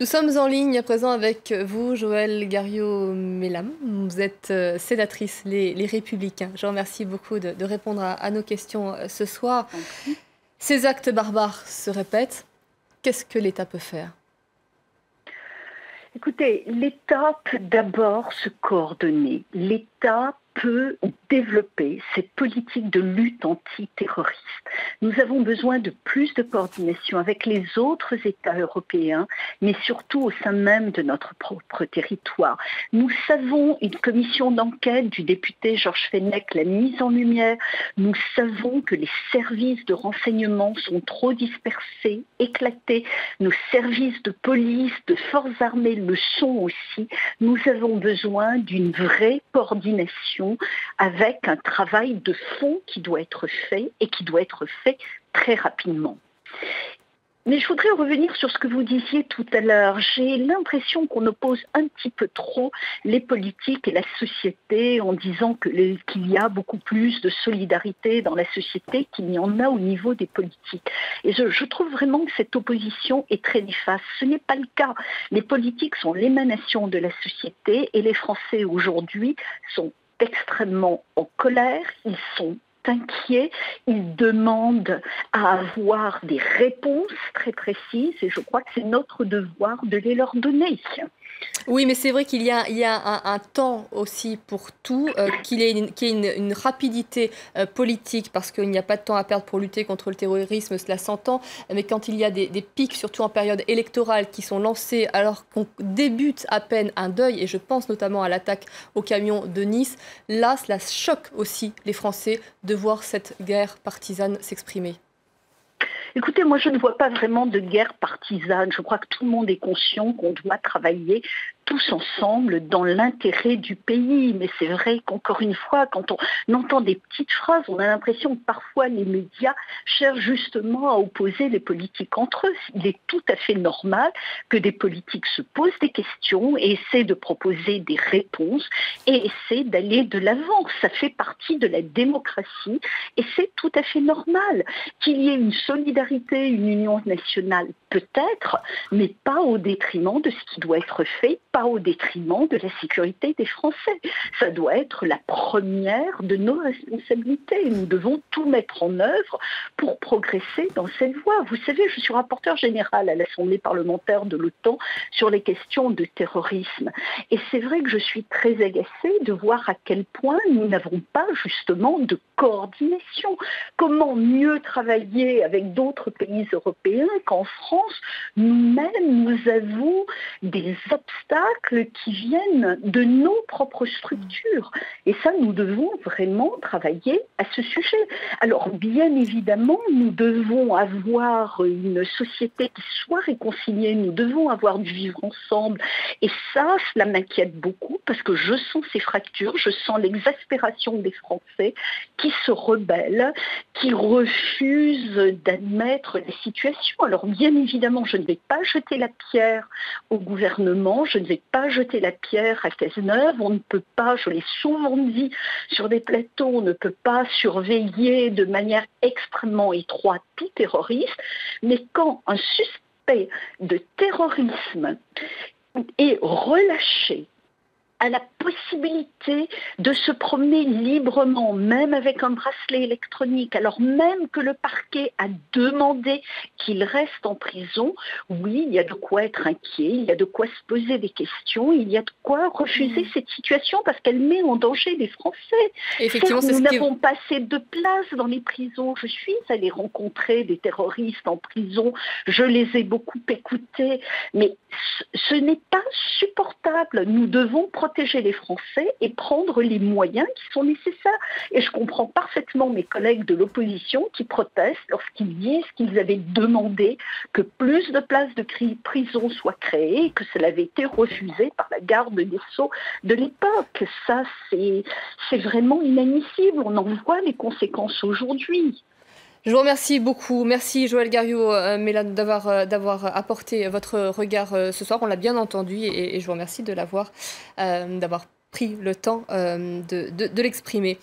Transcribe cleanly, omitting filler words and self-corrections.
Nous sommes en ligne à présent avec vous, Joëlle Garriaud-Maylam. Vous êtes sénatrice Les Républicains. Je vous remercie beaucoup de répondre à nos questions ce soir. Ces actes barbares se répètent. Qu'est-ce que l'État peut faire? Écoutez, l'État peut d'abord se coordonner. L'État peut développer cette politique de lutte antiterroriste. Nous avons besoin de plus de coordination avec les autres États européens, mais surtout au sein même de notre propre territoire. Nous savons, une commission d'enquête du député Georges Fenech l'a mise en lumière, nous savons que les services de renseignement sont trop dispersés, éclatés, nos services de police, de forces armées le sont aussi. Nous avons besoin d'une vraie coordination avec un travail de fond qui doit être fait et qui doit être fait très rapidement. Mais je voudrais revenir sur ce que vous disiez tout à l'heure. J'ai l'impression qu'on oppose un petit peu trop les politiques et la société en disant qu'il y a beaucoup plus de solidarité dans la société qu'il n'y en a au niveau des politiques. Et je trouve vraiment que cette opposition est très néfaste. Ce n'est pas le cas. Les politiques sont l'émanation de la société et les Français aujourd'hui sont extrêmement en colère, ils sont inquiets, ils demandent à avoir des réponses très précises et je crois que c'est notre devoir de les leur donner. Oui, mais c'est vrai qu'il y a un temps aussi pour tout, qu'il y ait une rapidité politique, parce qu'il n'y a pas de temps à perdre pour lutter contre le terrorisme, cela s'entend, mais quand il y a des pics, surtout en période électorale, qui sont lancés alors qu'on débute à peine un deuil, et je pense notamment à l'attaque au camion de Nice, là, cela choque aussi les Français de voir cette guerre partisane s'exprimer. Écoutez, moi je ne vois pas vraiment de guerre partisane. Je crois que tout le monde est conscient qu'on doit travailler tous ensemble dans l'intérêt du pays. Mais c'est vrai qu'encore une fois, quand on entend des petites phrases, on a l'impression que parfois les médias cherchent justement à opposer les politiques entre eux. Il est tout à fait normal que des politiques se posent des questions et essaient de proposer des réponses et essaient d'aller de l'avant. Ça fait partie de la démocratie et c'est tout à fait normal qu'il y ait une solidarité, une union nationale peut-être, mais pas au détriment de ce qui doit être fait, pas au détriment de la sécurité des Français. Ça doit être la première de nos responsabilités. Nous devons tout mettre en œuvre pour progresser dans cette voie. Vous savez, je suis rapporteure générale à l'Assemblée parlementaire de l'OTAN sur les questions de terrorisme. Et c'est vrai que je suis très agacée de voir à quel point nous n'avons pas justement de coordination. Comment mieux travailler avec d'autres pays européens qu'en France, nous-mêmes, nous avons des obstacles qui viennent de nos propres structures. Et ça, nous devons vraiment travailler à ce sujet. Alors, bien évidemment, nous devons avoir une société qui soit réconciliée, nous devons avoir du vivre ensemble. Et ça, cela m'inquiète beaucoup parce que je sens ces fractures, je sens l'exaspération des Français qui se rebellent, qui refusent d'admettre les situations. Alors, bien évidemment, je ne vais pas jeter la pierre au gouvernement, je ne vais pas jeter la pierre à Cazeneuve, on ne peut pas, je l'ai souvent dit sur des plateaux, on ne peut pas surveiller de manière extrêmement étroite tout terroriste, mais quand un suspect de terrorisme est relâché à la possibilité de se promener librement, même avec un bracelet électronique, alors même que le parquet a demandé qu'il reste en prison, oui, il y a de quoi être inquiet, il y a de quoi se poser des questions, il y a de quoi refuser cette situation parce qu'elle met en danger les Français. Effectivement, certes, nous n'avons pas assez de place dans les prisons. Je suis allée rencontrer des terroristes en prison, je les ai beaucoup écoutés, mais ce n'est pas supportable. Nous devons protéger les Français et prendre les moyens qui sont nécessaires. Et je comprends parfaitement mes collègues de l'opposition qui protestent lorsqu'ils disent qu'ils avaient demandé que plus de places de prison soient créées et que cela avait été refusé par la garde des Sceaux de l'époque. Ça, c'est vraiment inadmissible. On en voit les conséquences aujourd'hui. Je vous remercie beaucoup. Merci Joëlle Garriaud-Maylam d'avoir apporté votre regard ce soir. On l'a bien entendu et je vous remercie d'avoir pris le temps de l'exprimer.